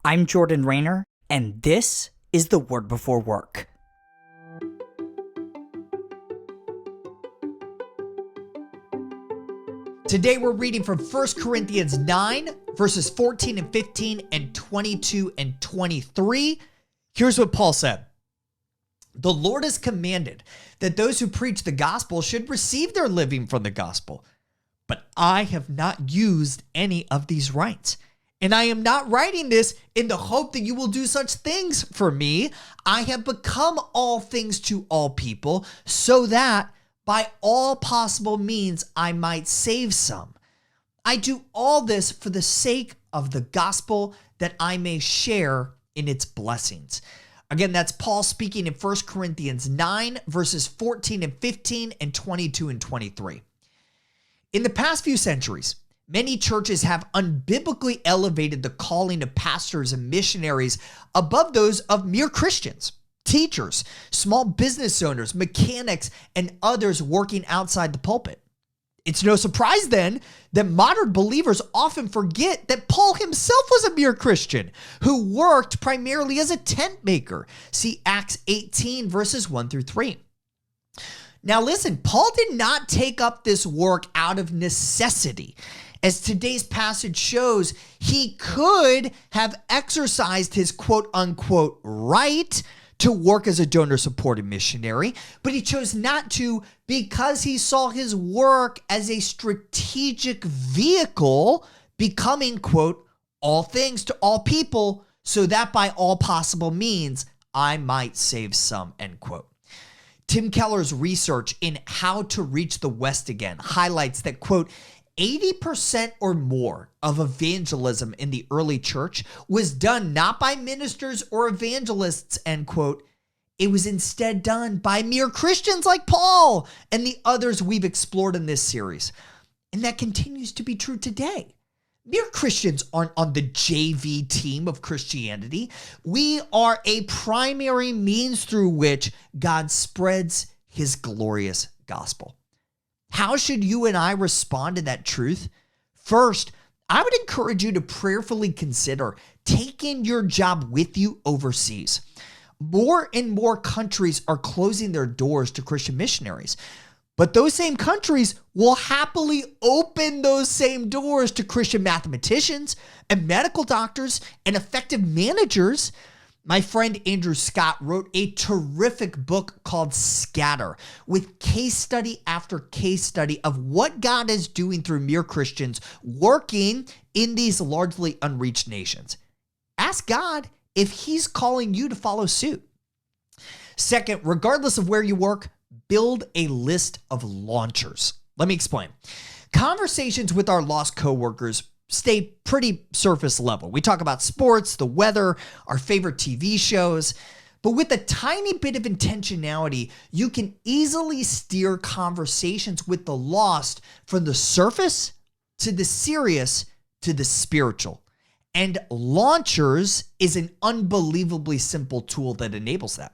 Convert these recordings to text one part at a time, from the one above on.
I'm Jordan Raynor, and this is the Word Before Work. Today we're reading from 1 Corinthians 9, verses 14 and 15 and 22 and 23. Here's what Paul said. The Lord has commanded that those who preach the gospel should receive their living from the gospel. But I have not used any of these rights. And I am not writing this in the hope that you will do such things for me. I have become all things to all people so that by all possible means I might save some. I do all this for the sake of the gospel that I may share in its blessings. Again, that's Paul speaking in 1 Corinthians 9, verses 14 and 15 and 22 and 23. In the past few centuries, many churches have unbiblically elevated the calling of pastors and missionaries above those of mere Christians, teachers, small business owners, mechanics, and others working outside the pulpit. It's no surprise then that modern believers often forget that Paul himself was a mere Christian who worked primarily as a tent maker. See Acts 18 verses 1 through 3. Now listen, Paul did not take up this work out of necessity. As today's passage shows, he could have exercised his quote unquote right to work as a donor-supported missionary, but he chose not to because he saw his work as a strategic vehicle, becoming, quote, all things to all people, so that by all possible means I might save some, end quote. Tim Keller's research in How to Reach the West Again highlights that, quote, 80% or more of evangelism in the early church was done not by ministers or evangelists, end quote. It was instead done by mere Christians like Paul and the others we've explored in this series. And that continues to be true today. Mere Christians aren't on the JV team of Christianity. We are a primary means through which God spreads his glorious gospel. How should you and I respond to that truth? First, I would encourage you to prayerfully consider taking your job with you overseas. More and more countries are closing their doors to Christian missionaries, but those same countries will happily open those same doors to Christian mathematicians and medical doctors and effective managers. My friend Andrew Scott wrote a terrific book called Scatter, with case study after case study of what God is doing through mere Christians working in these largely unreached nations. Ask God if he's calling you to follow suit. Second, regardless of where you work, build a list of launchers. Let me explain. Conversations with our lost coworkers stay pretty surface level. We talk about sports, the weather, our favorite TV shows, but with a tiny bit of intentionality, you can easily steer conversations with the lost from the surface to the serious to the spiritual. And Launchers is an unbelievably simple tool that enables that.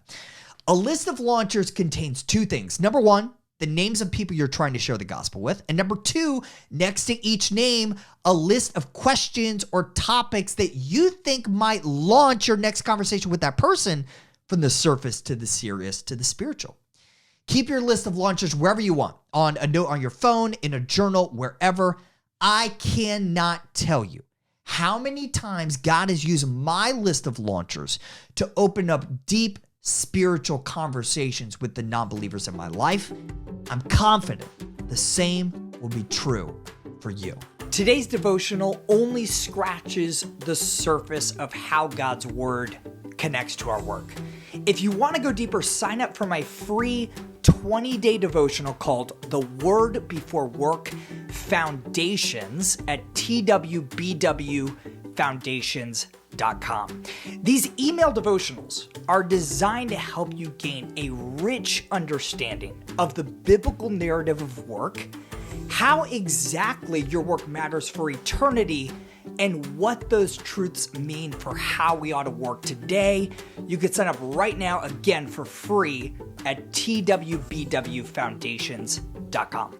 A list of launchers contains two things. Number one, the names of people you're trying to share the gospel with. And number two, next to each name, a list of questions or topics that you think might launch your next conversation with that person from the surface to the serious to the spiritual. Keep your list of launchers wherever you want, on a note on your phone, in a journal, wherever. I cannot tell you how many times God has used my list of launchers to open up deep spiritual conversations with the non-believers in my life. I'm confident the same will be true for you. Today's devotional only scratches the surface of how God's word connects to our work. If you want to go deeper, sign up for my free 20-day devotional called The Word Before Work Foundations at twbwfoundations.com. These email devotionals are designed to help you gain a rich understanding of the biblical narrative of work, how exactly your work matters for eternity, and what those truths mean for how we ought to work today. You can sign up right now, again, for free at twbwfoundations.com.